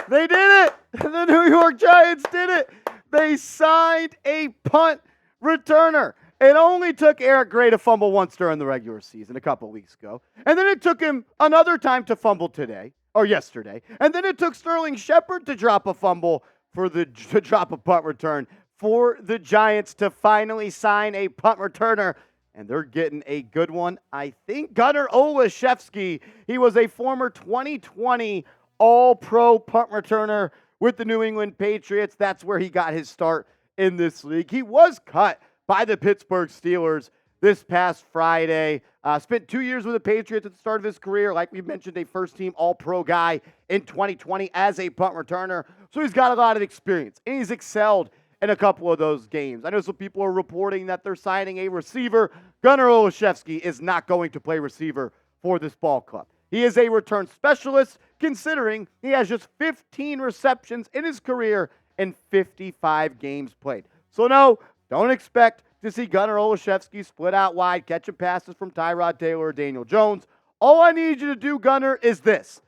They did it. The New York Giants did it. They signed a punt returner. It only took Eric Gray to fumble once during the regular season a couple weeks ago. And then it took him another time to fumble today, or yesterday. And then it took Sterling Shepard to drop a fumble to drop a punt return for the Giants to finally sign a punt returner. And they're getting a good one. I think Gunner Olszewski, he was a former 2020 All-Pro punt returner with the New England Patriots. That's where he got his start in this league. He was cut by the Pittsburgh Steelers this past Friday. Spent 2 years with the Patriots at the start of his career. Like we mentioned, a first-team All-Pro guy in 2020 as a punt returner. So he's got a lot of experience, and he's excelled in a couple of those games. I know some people are reporting that they're signing a receiver. Gunner Olszewski is not going to play receiver for this ball club. He is a return specialist, considering he has just 15 receptions in his career in 55 games played. So no, don't expect to see Gunner Olszewski split out wide, catching passes from Tyrod Taylor or Daniel Jones. All I need you to do, Gunner, is this.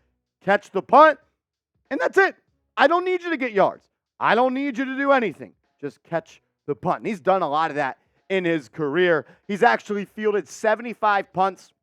Catch the punt, and that's it. I don't need you to get yards. I don't need you to do anything. Just catch the punt. And he's done a lot of that in his career. He's actually fielded 75 punts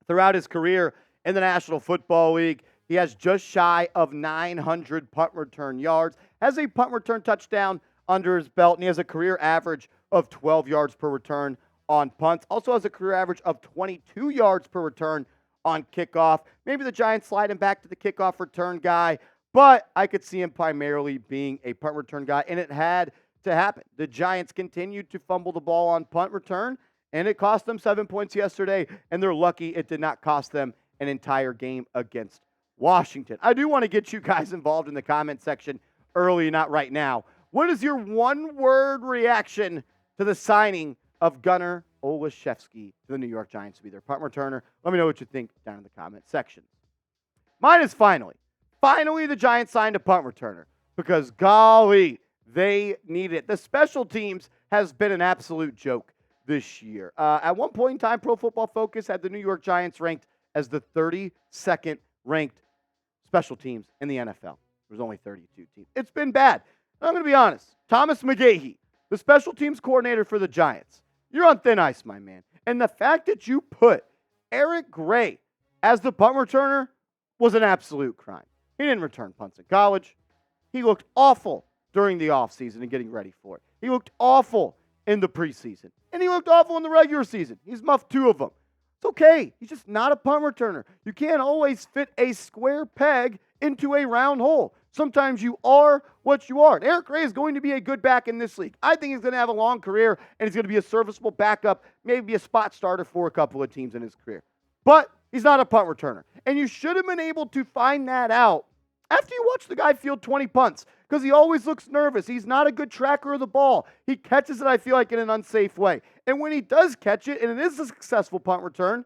throughout his career in the National Football League. He has just shy of 900 punt return yards, has a punt return touchdown under his belt, and he has a career average of 12 yards per return on punts. Also has a career average of 22 yards per return on kickoff. Maybe the Giants slide him back to the kickoff return guy, but I could see him primarily being a punt return guy, and it had to happen. The Giants continued to fumble the ball on punt return, and it cost them 7 points yesterday, and they're lucky it did not cost them an entire game against Washington. I do want to get you guys involved in the comment section early, not right now. What is your one-word reaction to the signing of Gunner Olszewski to the New York Giants to be their punt returner? Let me know what you think down in the comment section. Mine is finally. Finally, the Giants signed a punt returner because, golly, they need it. The special teams has been an absolute joke this year. At one point in time, Pro Football Focus had the New York Giants ranked as the 32nd ranked special teams in the NFL. There's only 32 teams. It's been bad. I'm going to be honest. Thomas McGahee, the special teams coordinator for the Giants, you're on thin ice, my man. And the fact that you put Eric Gray as the punt returner was an absolute crime. He didn't return punts in college. He looked awful during the offseason and getting ready for it. He looked awful in the preseason. And he looked awful in the regular season. He's muffed 2 of them. It's okay. He's just not a punt returner. You can't always fit a square peg into a round hole. Sometimes you are what you are. And Eric Gray is going to be a good back in this league. I think he's going to have a long career, and he's going to be a serviceable backup, maybe a spot starter for a couple of teams in his career. But he's not a punt returner. And you should have been able to find that out after you watch the guy field 20 punts, because he always looks nervous. He's not a good tracker of the ball. He catches it, I feel like, in an unsafe way. And when he does catch it, and it is a successful punt return,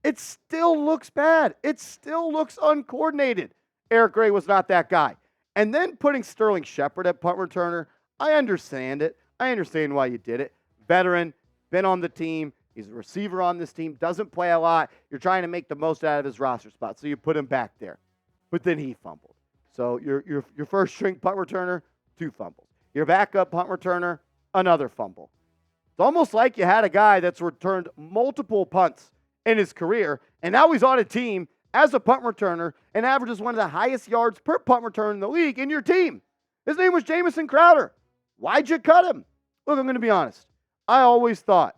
it still looks bad. It still looks uncoordinated. Eric Gray was not that guy. And then putting Sterling Shepard at punt returner, I understand it. I understand why you did it. Veteran, been on the team. He's a receiver on this team, doesn't play a lot. You're trying to make the most out of his roster spot, so you put him back there. But then he fumbled. So your first string punt returner, 2 fumbles. Your backup punt returner, another fumble. It's almost like you had a guy that's returned multiple punts in his career, and now he's on a team as a punt returner and averages one of the highest yards per punt return in the league in your team. His name was Jamison Crowder. Why'd you cut him? Look, I'm going to be honest. I always thought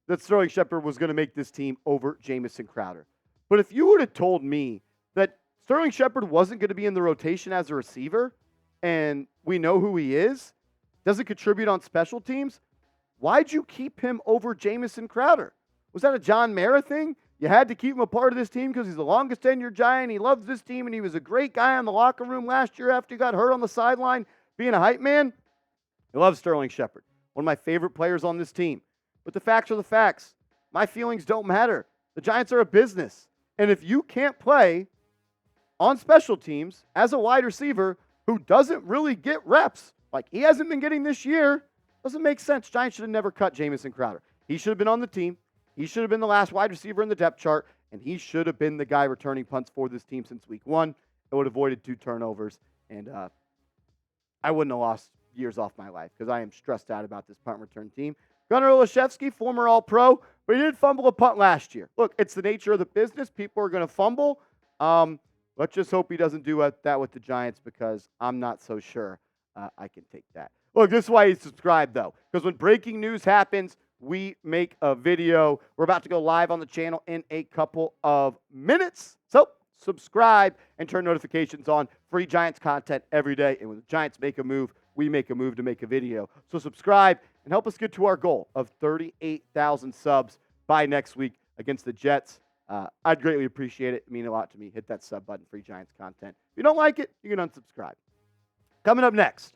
that Sterling Shepard was going to make this team over Jamison Crowder. But if you would have told me that Sterling Shepard wasn't going to be in the rotation as a receiver, and we know who he is, doesn't contribute on special teams, why'd you keep him over Jamison Crowder? Was that a John Mara thing? You had to keep him a part of this team because he's the longest tenured Giant. He loves this team, and he was a great guy in the locker room last year after he got hurt on the sideline being a hype man. I love Sterling Shepard, one of my favorite players on this team. But the facts are the facts. My feelings don't matter. The Giants are a business. And if you can't play on special teams as a wide receiver who doesn't really get reps, like he hasn't been getting this year, doesn't make sense. Giants should have never cut Jamison Crowder. He should have been on the team. He should have been the last wide receiver in the depth chart, and he should have been the guy returning punts for this team since week 1. It would have avoided 2 turnovers, and I wouldn't have lost years off my life because I am stressed out about this punt return team. Gunner Olszewski, former All-Pro, but he did fumble a punt last year. Look, it's the nature of the business. People are going to fumble. Let's just hope he doesn't do that with the Giants because I'm not so sure I can take that. Look, this is why you subscribe, though, because when breaking news happens, we make a video. We're about to go live on the channel in a couple of minutes. So subscribe and turn notifications on. Free Giants content every day. And when the Giants make a move, we make a move to make a video. So subscribe and help us get to our goal of 38,000 subs by next week against the Jets. I'd greatly appreciate it. It'd mean a lot to me. Hit that sub button, Free Giants content. If you don't like it, you can unsubscribe. Coming up next,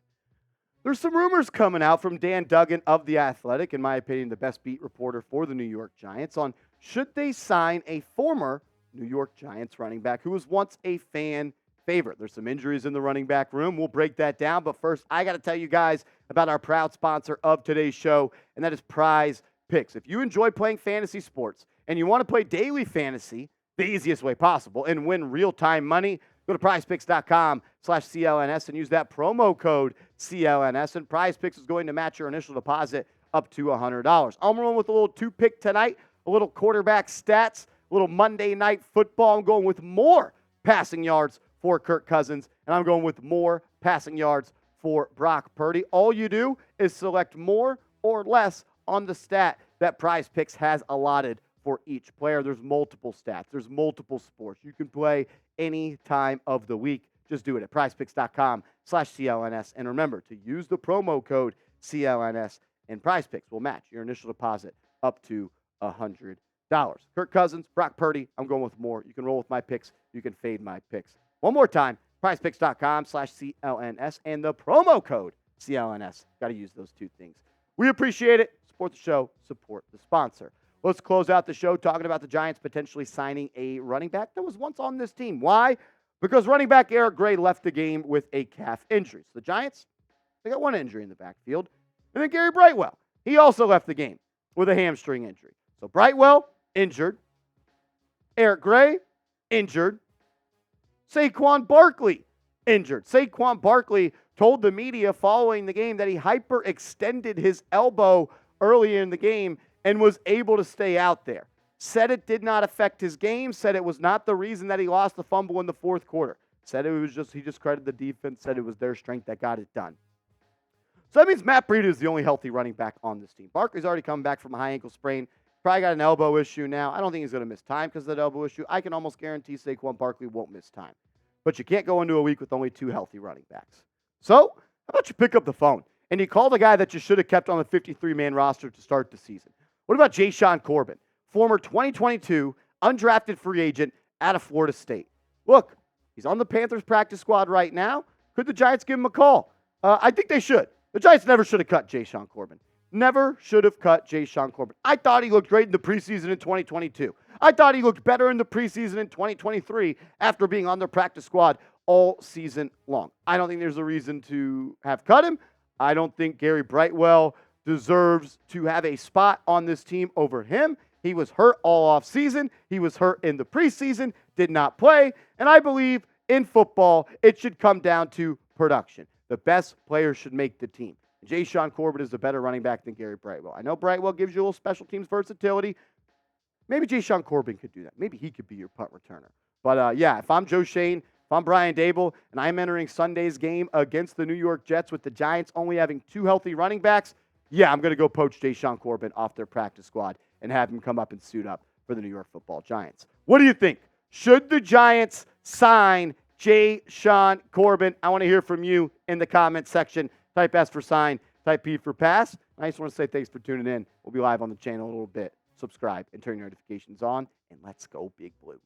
there's some rumors coming out from Dan Duggan of The Athletic, in my opinion, the best beat reporter for the New York Giants, on should they sign a former New York Giants running back who was once a fan favorite. There's some injuries in the running back room. We'll break that down. But first, I got to tell you guys about our proud sponsor of today's show, and that is Prize Picks. If you enjoy playing fantasy sports and you want to play daily fantasy the easiest way possible and win real-time money, go to prizepicks.com/CLNS and use that promo code CLNS, and Prize Picks is going to match your initial deposit up to $100. I'm rolling with a little 2-pick tonight, a little quarterback stats, a little Monday Night Football. I'm going with more passing yards for Kirk Cousins, and I'm going with more passing yards for Brock Purdy. All you do is select more or less on the stat that Prize Picks has allotted for each player. There's multiple stats. There's multiple sports. You can play any time of the week. Just do it at prizepicks.com/CLNS. And remember to use the promo code CLNS, and Prize Picks will match your initial deposit up to $100. Kirk Cousins, Brock Purdy, I'm going with more. You can roll with my picks. You can fade my picks. One more time, prizepicks.com/CLNS and the promo code CLNS. Got to use those 2 things. We appreciate it. Support the show. Support the sponsor. Let's close out the show talking about the Giants potentially signing a running back that was once on this team. Why? Because running back Eric Gray left the game with a calf injury. So the Giants, they got one injury in the backfield. And then Gary Brightwell, he also left the game with a hamstring injury. So Brightwell, injured. Eric Gray, injured. Saquon Barkley, injured. Saquon Barkley told the media following the game that he hyperextended his elbow early in the game and was able to stay out there. Said it did not affect his game, said it was not the reason that he lost the fumble in the fourth quarter. Said it was just, he just credited the defense, said it was their strength that got it done. So that means Matt Breida is the only healthy running back on this team. Barkley's already come back from a high ankle sprain. Probably got an elbow issue now. I don't think he's going to miss time because of that elbow issue. I can almost guarantee Saquon Barkley won't miss time. But you can't go into a week with only 2 healthy running backs. So how about you pick up the phone and you call the guy that you should have kept on the 53-man roster to start the season? What about Jashaun Corbin, former 2022 undrafted free agent out of Florida State? Look, he's on the Panthers practice squad right now. Could the Giants give him a call? I think they should. The Giants never should have cut Jashaun Corbin. Never should have cut Jashaun Corbin. I thought he looked great in the preseason in 2022. I thought he looked better in the preseason in 2023 after being on their practice squad all season long. I don't think there's a reason to have cut him. I don't think Gary Brightwell deserves to have a spot on this team over him. He was hurt all off season. He was hurt in the preseason, did not play. And I believe in football, it should come down to production. The best player should make the team. Jashaun Corbin is a better running back than Gary Brightwell. I know Brightwell gives you a little special teams versatility. Maybe Jashaun Corbin could do that. Maybe he could be your punt returner. But yeah, if I'm Joe Shane, if I'm Brian Dable, and I'm entering Sunday's game against the New York Jets with the Giants only having 2 healthy running backs, yeah, I'm going to go poach Jashaun Corbin off their practice squad and have him come up and suit up for the New York Football Giants. What do you think? Should the Giants sign Jashaun Corbin? I want to hear from you in the comment section. Type S for sign, type P for pass. I just want to say thanks for tuning in. We'll be live on the channel in a little bit. Subscribe and turn your notifications on, and let's go Big Blue.